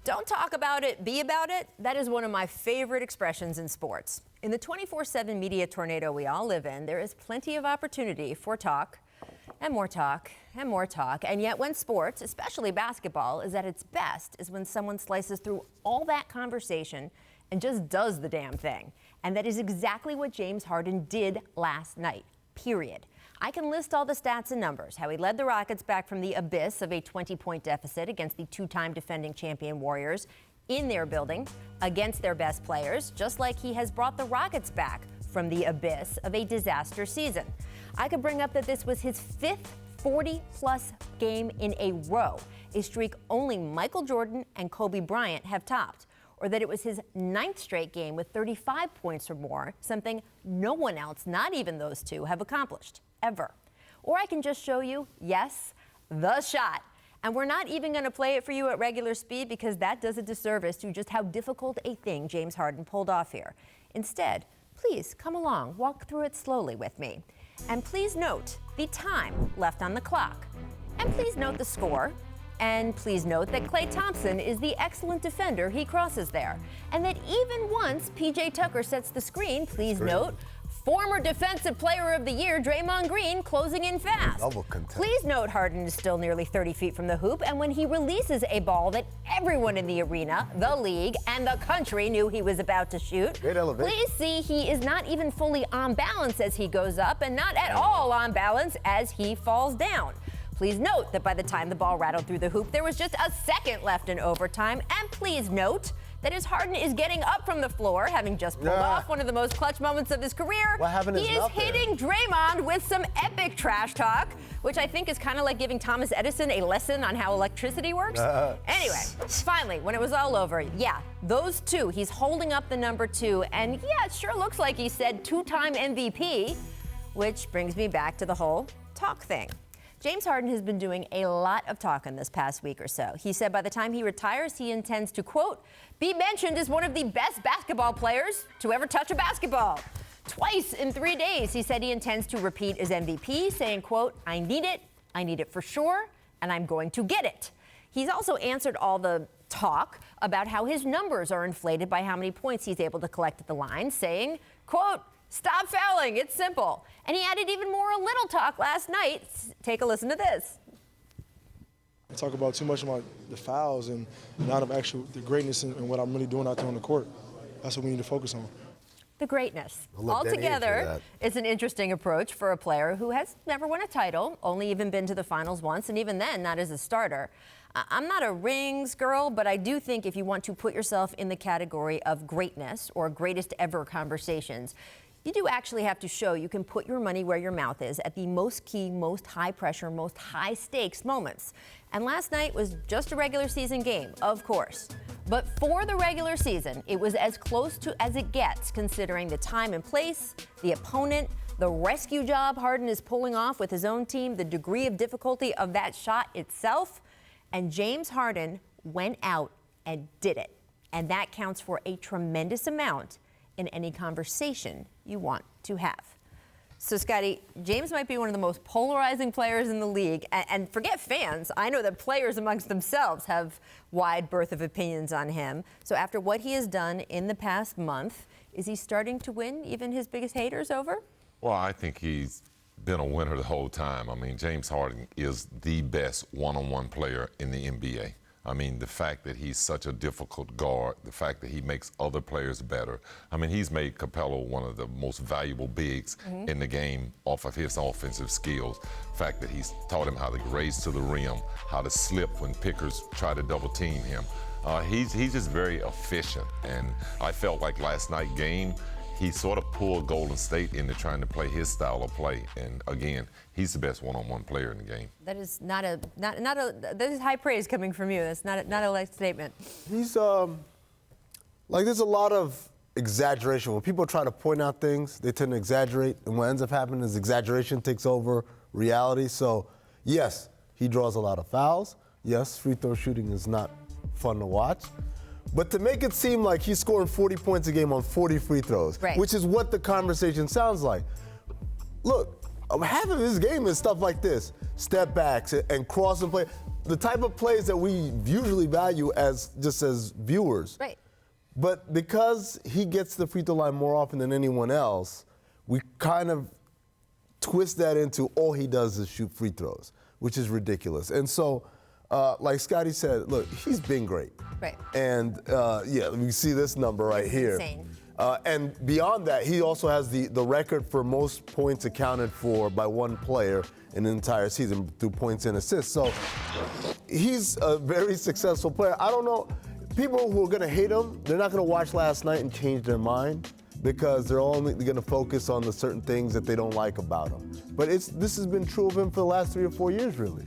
Don't talk about it, be about it. That is one of my favorite expressions in sports. In the 24/7 media tornado we all live in, there is plenty of opportunity for talk and more talk and more talk. And yet when sports, especially basketball, is at its best is when someone slices through all that conversation and just does the damn thing. And that is exactly what James Harden did last night, period. I can list all the stats and numbers, how he led the Rockets back from the abyss of a 20-point deficit against the two-time defending champion Warriors in their building against their best players, just like he has brought the Rockets back from the abyss of a disaster season. I could bring up that this was his fifth 40-plus game in a row, a streak only Michael Jordan and Kobe Bryant have topped, or that it was his ninth straight game with 35 points or more, something no one else, not even those two, have accomplished, ever. Or I can just show you, yes, the shot. And we're not even going to play it for you at regular speed because that does a disservice to just how difficult a thing James Harden pulled off here. Instead, please come along, walk through it slowly with me. And please note the time left on the clock. And please note the score. And please note that Klay Thompson is the excellent defender he crosses there. And that even once PJ Tucker sets the screen, please note former Defensive Player of the Year Draymond Green closing in fast. Please note Harden is still nearly 30 feet from the hoop, and when he releases a ball that everyone in the arena, the league, and the country knew he was about to shoot, please see he is not even fully on balance as he goes up and not at all on balance as he falls down. Please note that by the time the ball rattled through the hoop, there was just a second left in overtime. And please note that as Harden is getting up from the floor, having just pulled off one of the most clutch moments of his career, he is hitting Draymond with some epic trash talk, which I think is kind of like giving Thomas Edison a lesson on how electricity works. Anyway, finally, when it was all over, those two, he's holding up the number 2, and it sure looks like he said two-time MVP, which brings me back to the whole talk thing. James Harden has been doing a lot of talking this past week or so. He said by the time he retires, he intends to, quote, be mentioned as one of the best basketball players to ever touch a basketball. Twice in 3 days, he said he intends to repeat as MVP, saying, quote, I need it for sure, and I'm going to get it. He's also answered all the talk about how his numbers are inflated by how many points he's able to collect at the line, saying, quote, stop fouling, it's simple. And he added even more a little talk last night. Take a listen to this. I talk about too much about the fouls and not of actual the greatness and what I'm really doing out there on the court. That's what we need to focus on. The greatness. Altogether, it's an interesting approach for a player who has never won a title, only even been to the finals once, and even then, not as a starter. I'm not a rings girl, but I do think if you want to put yourself in the category of greatness or greatest ever conversations, you do actually have to show you can put your money where your mouth is at the most key, most high pressure, most high stakes moments. And last night was just a regular season game, of course. But for the regular season, it was as close to as it gets, considering the time and place, the opponent, the rescue job Harden is pulling off with his own team, the degree of difficulty of that shot itself. And James Harden went out and did it. And that counts for a tremendous amount in any conversation you want to have. So, Scottie, James might be one of the most polarizing players in the league. And forget fans. I know that players amongst themselves have wide berth of opinions on him. So after what he has done in the past month, is he starting to win even his biggest haters over? Well, I think he's been a winner the whole time. I mean, James Harden is the best one-on-one player in the NBA. I mean, the fact that he's such a difficult guard, the fact that he makes other players better. I mean, he's made Capello one of the most valuable bigs in the game off of his offensive skills. The fact that he's taught him how to race to the rim, how to slip when pickers try to double team him. He's just very efficient. And I felt like last night's game, he sort of pulled Golden State into trying to play his style of play. And again, he's the best one-on-one player in the game. That is that is high praise coming from you. That's not a light statement. He's there's a lot of exaggeration. When people try to point out things, they tend to exaggerate. And what ends up happening is exaggeration takes over reality. So, yes, he draws a lot of fouls. Yes, free throw shooting is not fun to watch. But to make it seem like he's scoring 40 points a game on 40 free throws, which is what the conversation sounds like. Look, half of his game is stuff like this, step backs and cross and play, the type of plays that we usually value as just as viewers. Right. But because he gets the free throw line more often than anyone else, we kind of twist that into all he does is shoot free throws, which is ridiculous. And so, like Scottie said, look, he's been great. Right. And yeah, we see this number right here. Insane. And beyond that, he also has the record for most points accounted for by one player in an entire season through points and assists. So he's a very successful player. I don't know, people who are going to hate him, they're not going to watch last night and change their mind because they're only going to focus on the certain things that they don't like about him. But this has been true of him for the last 3 or 4 years, really.